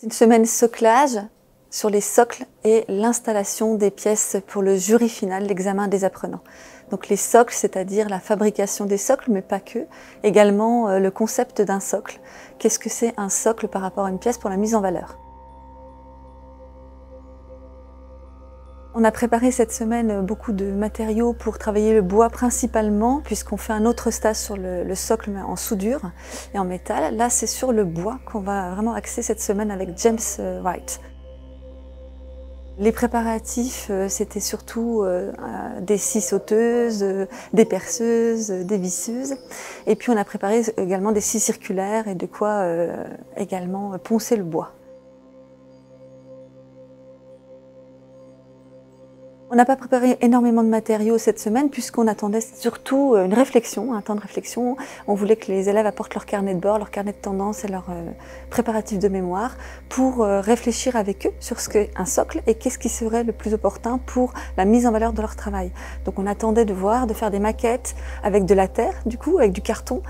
Une semaine soclage sur les socles et l'installation des pièces pour le jury final, l'examen des apprenants. Donc les socles, c'est-à-dire la fabrication des socles, mais pas que. Également le concept d'un socle. Qu'est-ce que c'est un socle par rapport à une pièce pour la mise en valeur? On a préparé cette semaine beaucoup de matériaux pour travailler le bois principalement, puisqu'on fait un autre stage sur le socle en soudure et en métal. Là, c'est sur le bois qu'on va vraiment axer cette semaine avec James Wright. Les préparatifs, c'était surtout des scies sauteuses, des perceuses, des visseuses. Et puis on a préparé également des scies circulaires et de quoi également poncer le bois. On n'a pas préparé énormément de matériaux cette semaine puisqu'on attendait surtout une réflexion, un temps de réflexion. On voulait que les élèves apportent leur carnet de bord, leur carnet de tendance et leur préparatif de mémoire pour réfléchir avec eux sur ce qu'est un socle et qu'est-ce qui serait le plus opportun pour la mise en valeur de leur travail. Donc on attendait de faire des maquettes avec de la terre, du coup, avec du carton,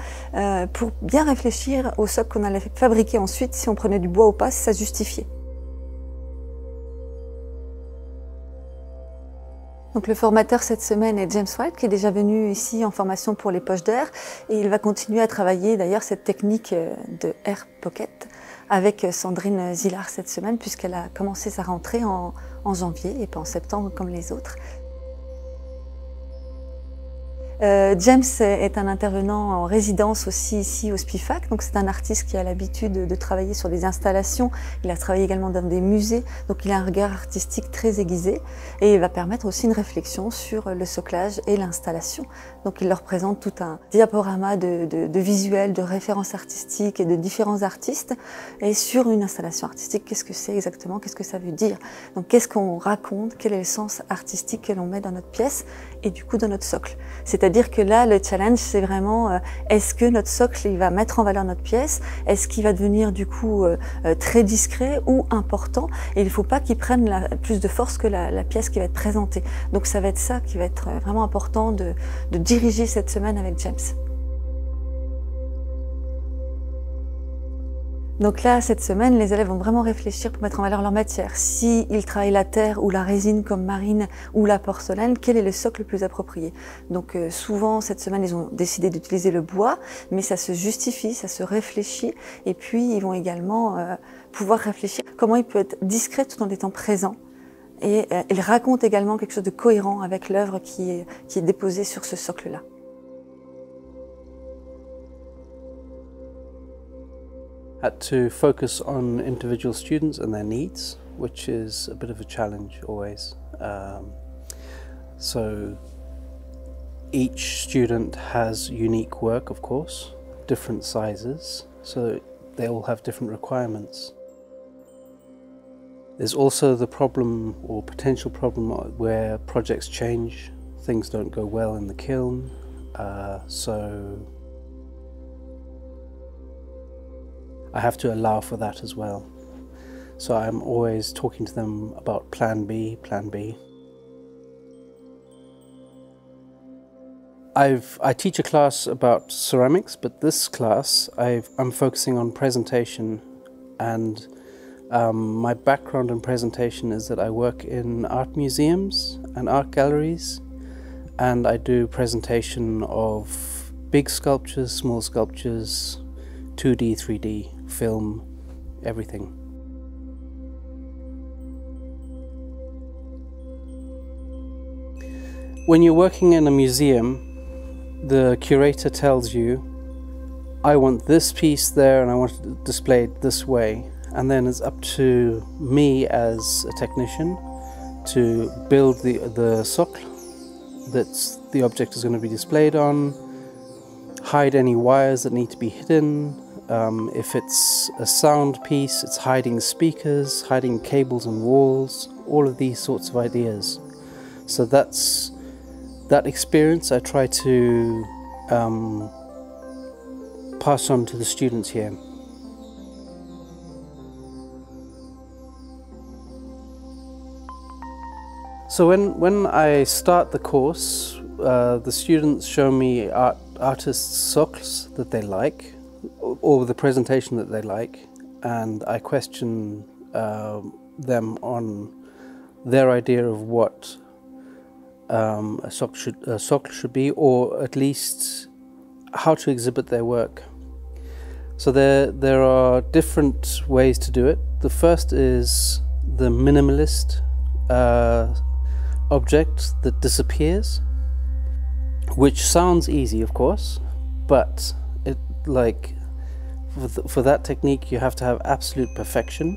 pour bien réfléchir au socle qu'on allait fabriquer ensuite, si on prenait du bois ou pas, si ça justifiait. Donc le formateur cette semaine est James Wright, qui est déjà venu ici en formation pour les poches d'air, et il va continuer à travailler d'ailleurs cette technique de Air Pocket avec Sandrine Zillard cette semaine, puisqu'elle a commencé sa rentrée en janvier et pas en septembre comme les autres. James est un intervenant en résidence aussi ici au SPIFAC, donc c'est un artiste qui a l'habitude de travailler sur des installations. Il a travaillé également dans des musées, donc il a un regard artistique très aiguisé et il va permettre aussi une réflexion sur le soclage et l'installation. Donc il leur présente tout un diaporama de visuels, de références artistiques et de différents artistes. Et sur une installation artistique, qu'est-ce que c'est exactement, qu'est-ce que ça veut dire? Donc qu'est-ce qu'on raconte, quel est le sens artistique que l'on met dans notre pièce et du coup dans notre socle. C'est-à-dire que là, le challenge, c'est vraiment est-ce que notre socle il va mettre en valeur notre pièce? Est-ce qu'il va devenir du coup très discret ou important? Et il ne faut pas qu'il prenne plus de force que la pièce qui va être présentée. Donc ça va être ça qui va être vraiment important de diriger cette semaine avec James. Donc là, cette semaine, les élèves vont vraiment réfléchir pour mettre en valeur leur matière. S'ils travaillent la terre ou la résine comme marine ou la porcelaine, quel est le socle le plus approprié? Donc souvent, cette semaine, ils ont décidé d'utiliser le bois, mais ça se justifie, ça se réfléchit. Et puis, ils vont également pouvoir réfléchir comment il peut être discret tout en étant présent. Et il raconte également quelque chose de cohérent avec l'œuvre qui est déposée sur ce socle-là. Had to focus on individual students and their needs, which is a bit of a challenge always. So each student has unique work, of course, different sizes, so they all have different requirements. There's also the problem or potential problem where projects change, things don't go well in the kiln, so I have to allow for that as well. So I'm always talking to them about plan B, plan B. I teach a class about ceramics, but this class I'm focusing on presentation, and my background in presentation is that I work in art museums and art galleries, and I do presentation of big sculptures, small sculptures, 2D, 3D, film, everything. When you're working in a museum, the curator tells you, I want this piece there and I want it displayed this way. And then it's up to me as a technician to build the socle that the object is going to be displayed on, hide any wires that need to be hidden. If it's a sound piece, it's hiding speakers, hiding cables and walls, all of these sorts of ideas. So that experience I try to pass on to the students here. So when I start the course, the students show me artists' socles that they like, or the presentation that they like, and I question them on their idea of what a socle should be, or at least how to exhibit their work. So there are different ways to do it. The first is the minimalist object that disappears, which sounds easy, of course, but for that technique you have to have absolute perfection,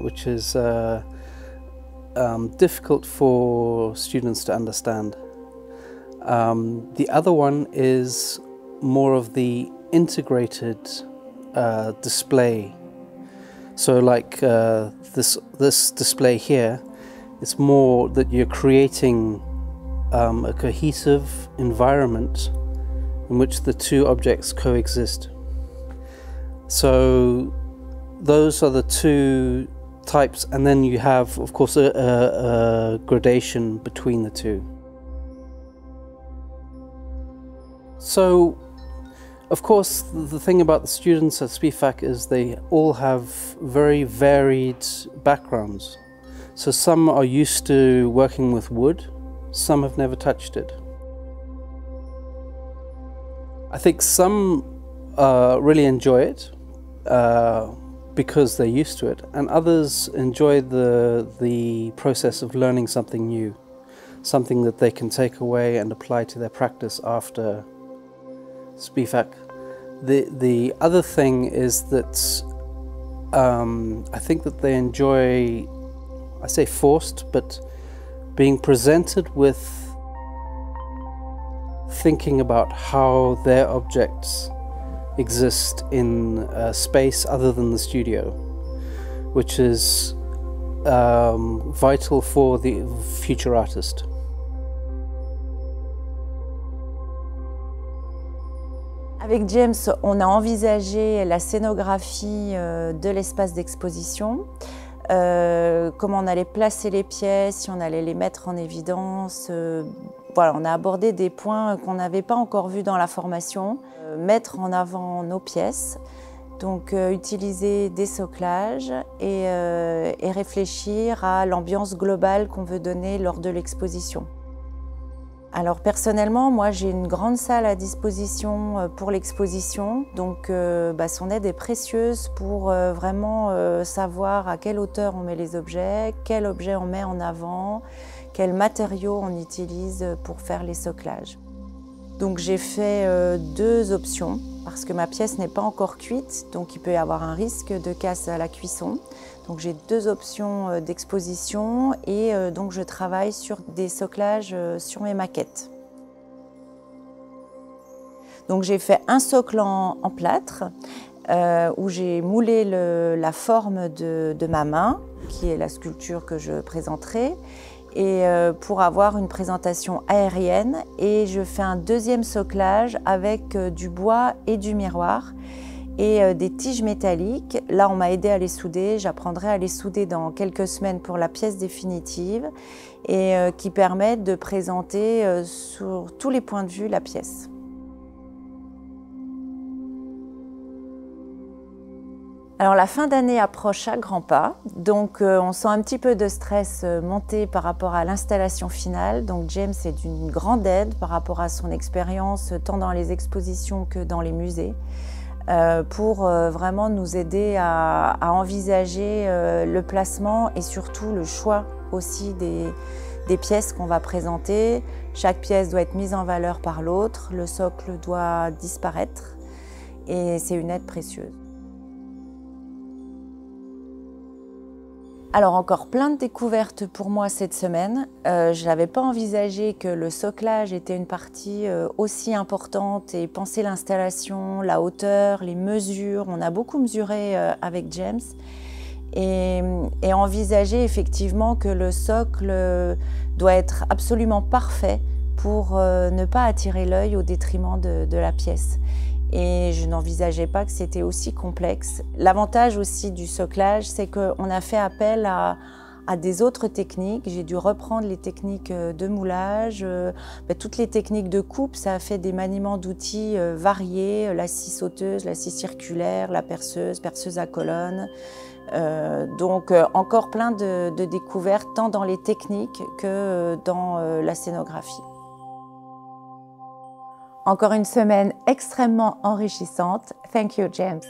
which is difficult for students to understand. The other one is more of the integrated display. So like this display here, it's more that you're creating a cohesive environment in which the two objects coexist. So those are the two types, and then you have, of course, a gradation between the two. So, of course, the thing about the students at SPIFAC is they all have very varied backgrounds. So some are used to working with wood, some have never touched it. I think some really enjoy it because they're used to it, and others enjoy the process of learning something new, something that they can take away and apply to their practice after SPIFAC. The other thing is that I think that they enjoy, I say forced, but being presented with thinking about how their objects exist in a space other than the studio, which is vital for the future artist. Avec James, on a envisagé la scénographie de l'espace d'exposition, comment on allait placer les pièces, si on allait les mettre en évidence. Voilà, on a abordé des points qu'on n'avait pas encore vus dans la formation. Mettre en avant nos pièces, donc utiliser des soclages et réfléchir à l'ambiance globale qu'on veut donner lors de l'exposition. Alors personnellement, moi j'ai une grande salle à disposition pour l'exposition, donc son aide est précieuse pour vraiment savoir à quelle hauteur on met les objets, quel objet on met en avant, quels matériaux on utilise pour faire les soclages. Donc j'ai fait deux options parce que ma pièce n'est pas encore cuite, donc il peut y avoir un risque de casse à la cuisson. Donc j'ai deux options d'exposition et donc je travaille sur des soclages sur mes maquettes. Donc j'ai fait un socle en plâtre où j'ai moulé la forme de ma main, qui est la sculpture que je présenterai, et pour avoir une présentation aérienne. Et je fais un deuxième soclage avec du bois et du miroir et des tiges métalliques. Là, on m'a aidé à les souder. J'apprendrai à les souder dans quelques semaines pour la pièce définitive et qui permettent de présenter sur tous les points de vue la pièce. Alors la fin d'année approche à grands pas, donc on sent un petit peu de stress monter par rapport à l'installation finale. Donc James est d'une grande aide par rapport à son expérience tant dans les expositions que dans les musées pour vraiment nous aider à envisager le placement et surtout le choix aussi des pièces qu'on va présenter. Chaque pièce doit être mise en valeur par l'autre, le socle doit disparaître et c'est une aide précieuse. Alors encore plein de découvertes pour moi cette semaine. Je n'avais pas envisagé que le soclage était une partie aussi importante et penser l'installation, la hauteur, les mesures. On a beaucoup mesuré avec James et envisagé effectivement que le socle doit être absolument parfait pour ne pas attirer l'œil au détriment de la pièce. Et je n'envisageais pas que c'était aussi complexe. L'avantage aussi du soclage, c'est qu'on a fait appel à à des autres techniques. J'ai dû reprendre les techniques de moulage, toutes les techniques de coupe. Ça a fait des maniements d'outils variés, la scie sauteuse, la scie circulaire, la perceuse, perceuse à colonne. Donc encore plein de découvertes tant dans les techniques que dans la scénographie. Encore une semaine extrêmement enrichissante. Thank you, James.